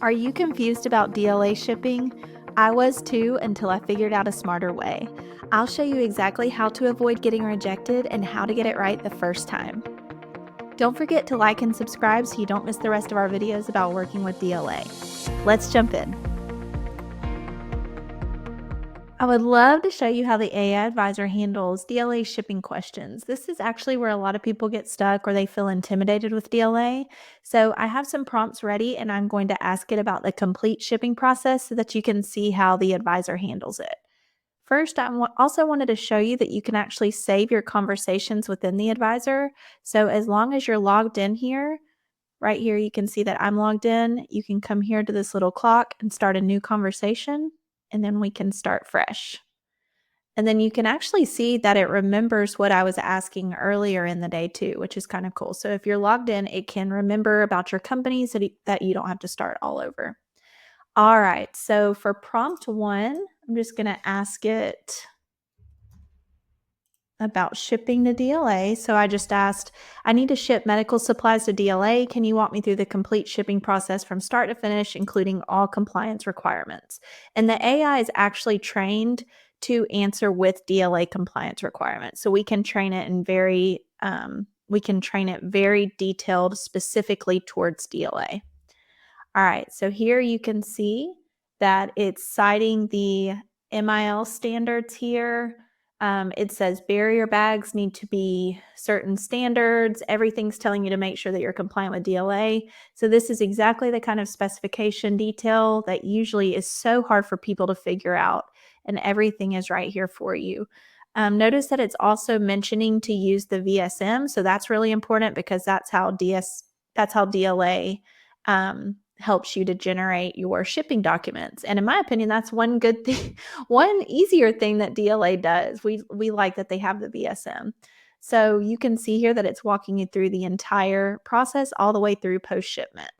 Are you confused about DLA shipping? I was too until I figured out a smarter way. I'll show you exactly how to avoid getting rejected and how to get it right the first time. Don't forget to like and subscribe so you don't miss the rest of our videos about working with DLA. Let's jump in. I would love to show you how the AI advisor handles DLA shipping questions. This is actually where a lot of people get stuck or they feel intimidated with DLA. So I have some prompts ready and I'm going to ask it about the complete shipping process so that you can see how the advisor handles it. First, I also wanted to show you that you can actually save your conversations within the advisor. So as long as you're logged in here, right here, you can see that I'm logged in. You can come here to this little clock and start a new conversation, and then we can start fresh. And then you can actually see that it remembers what I was asking earlier in the day too, which is kind of cool. So if you're logged in, it can remember about your companies that you don't have to start all over. All right, so for prompt 1, I'm just going to ask it about shipping to DLA. So I just asked, I need to ship medical supplies to DLA. Can you walk me through the complete shipping process from start to finish, including all compliance requirements? And the AI is actually trained to answer with DLA compliance requirements. So we can train it very detailed, specifically towards DLA. All right, so here you can see that it's citing the MIL standards here. It says barrier bags need to be certain standards. Everything's telling you to make sure that you're compliant with DLA. So this is exactly the kind of specification detail that usually is so hard for people to figure out, and everything is right here for you. Notice that it's also mentioning to use the VSM, so that's really important because that's how DLA helps you to generate your shipping documents. And in my opinion, that's one good thing, one easier thing that DLA does. We like that they have the VSM. So you can see here that it's walking you through the entire process all the way through post-shipment.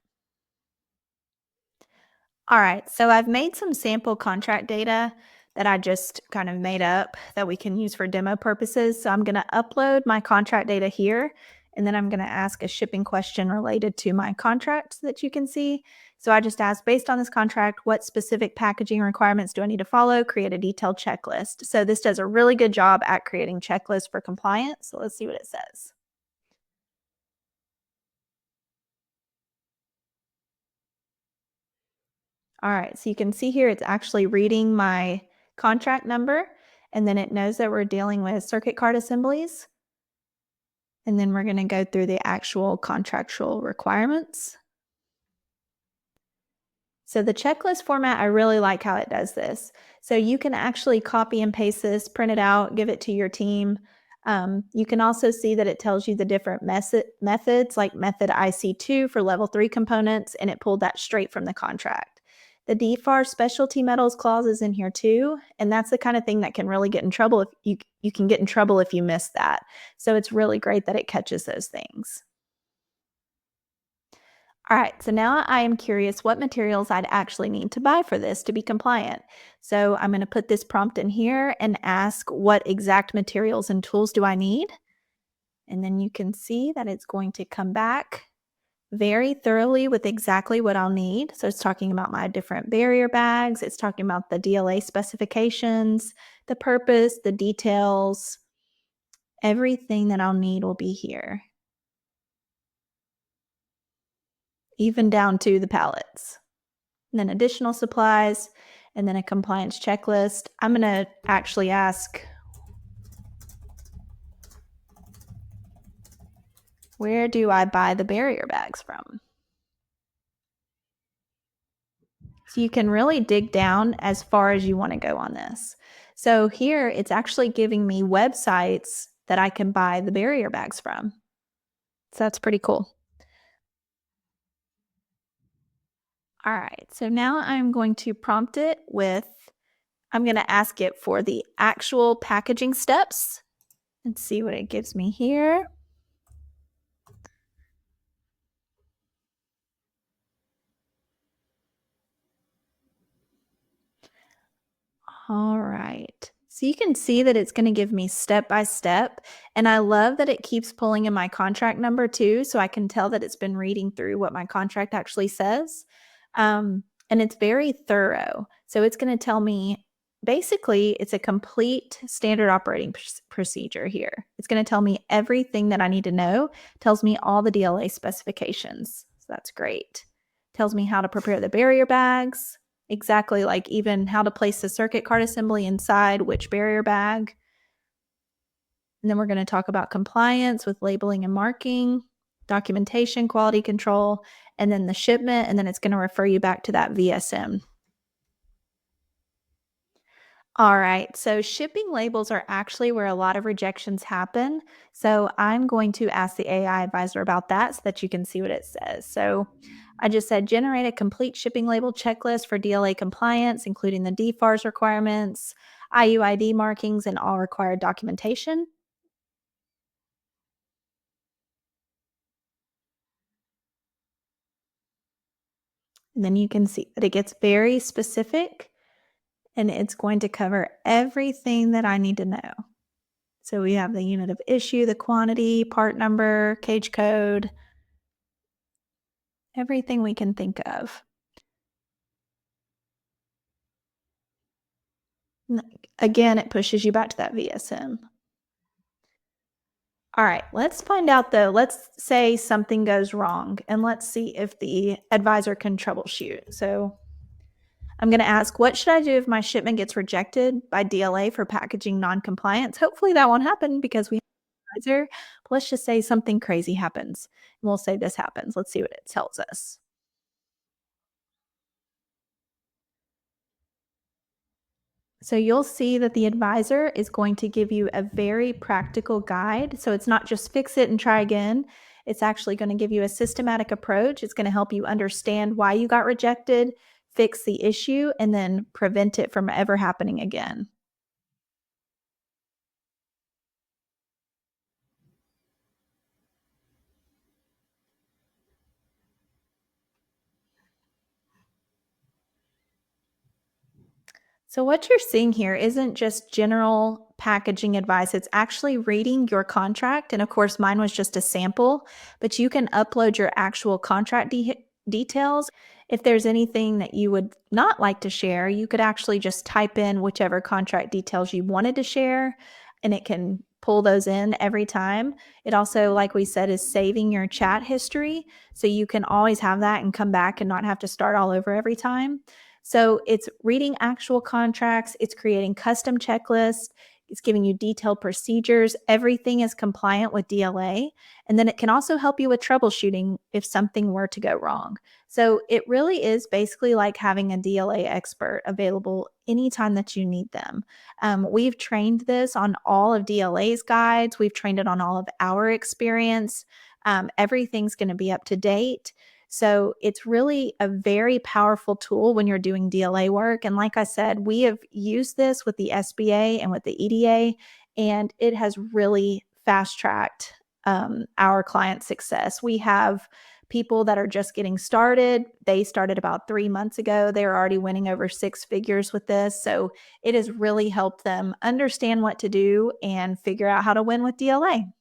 All right, so I've made some sample contract data that I just kind of made up that we can use for demo purposes. So I'm going to upload my contract data here, and then I'm going to ask a shipping question related to my contract that you can see. So I just asked, based on this contract, what specific packaging requirements do I need to follow? Create a detailed checklist. So this does a really good job at creating checklists for compliance. So let's see what it says. All right, so you can see here it's actually reading my contract number, and then it knows that we're dealing with circuit card assemblies. And then we're going to go through the actual contractual requirements. So the checklist format, I really like how it does this. So you can actually copy and paste this, print it out, give it to your team. You can also see that it tells you the different methods, like method IC2 for level 3 components, and it pulled that straight from the contract. The DFAR specialty metals clause is in here too, and that's the kind of thing that can really get in trouble if you can get in trouble if you miss that. So it's really great that it catches those things. All right, so now I am curious what materials I'd actually need to buy for this to be compliant. So I'm going to put this prompt in here and ask what exact materials and tools do I need? And then you can see that it's going to come back very thoroughly with exactly what I'll need. So it's talking about my different barrier bags. It's talking about the DLA specifications, the purpose, the details, everything that I'll need will be here, even down to the pallets. And then additional supplies, and then a compliance checklist. I'm going to actually ask, where do I buy the barrier bags from? So you can really dig down as far as you want to go on this. So here it's actually giving me websites that I can buy the barrier bags from. So that's pretty cool. All right, so now I'm going to prompt it with, I'm going to ask it for the actual packaging steps and see what it gives me here. All right. So you can see that it's going to give me step by step. And I love that it keeps pulling in my contract number too. So I can tell that it's been reading through what my contract actually says. And it's very thorough. So it's going to tell me basically it's a complete standard operating procedure here. It's going to tell me everything that I need to know, tells me all the DLA specifications. So that's great. Tells me how to prepare the barrier bags, exactly like even how to place the circuit card assembly inside which barrier bag. And then we're going to talk about compliance with labeling and marking, documentation, quality control, and then the shipment, and then it's going to refer you back to that VSM. All right, so shipping labels are actually where a lot of rejections happen. So I'm going to ask the AI advisor about that so that you can see what it says. So I just said generate a complete shipping label checklist for DLA compliance, including the DFARS requirements, IUID markings, and all required documentation. And then you can see that it gets very specific and it's going to cover everything that I need to know. So we have the unit of issue, the quantity, part number, cage code, everything we can think of. Again, it pushes you back to that VSM. All right, let's find out though. Let's say something goes wrong and let's see if the advisor can troubleshoot. So I'm going to ask, what should I do if my shipment gets rejected by DLA for packaging non-compliance? Hopefully that won't happen because we have an advisor. But let's just say something crazy happens. And we'll say this happens. Let's see what it tells us. So you'll see that the advisor is going to give you a very practical guide. So it's not just fix it and try again. It's actually going to give you a systematic approach. It's going to help you understand why you got rejected, fix the issue, and then prevent it from ever happening again. So, what you're seeing here isn't just general packaging advice, it's actually reading your contract. And of course, mine was just a sample, but you can upload your actual contract details. If there's anything that you would not like to share, you could actually just type in whichever contract details you wanted to share, and it can pull those in every time. It also, like we said, is saving your chat history. So you can always have that and come back and not have to start all over every time. So it's reading actual contracts, it's creating custom checklists, it's giving you detailed procedures. Everything is compliant with DLA. And then it can also help you with troubleshooting if something were to go wrong. So it really is basically like having a DLA expert available anytime that you need them. We've trained this on all of DLA's guides, we've trained it on all of our experience. Everything's going to be up to date. So it's really a very powerful tool when you're doing DLA work. And like I said, we have used this with the SBA and with the EDA, and it has really fast tracked our client success. We have people that are just getting started. They started about 3 months ago. They're already winning over six figures with this. So it has really helped them understand what to do and figure out how to win with DLA.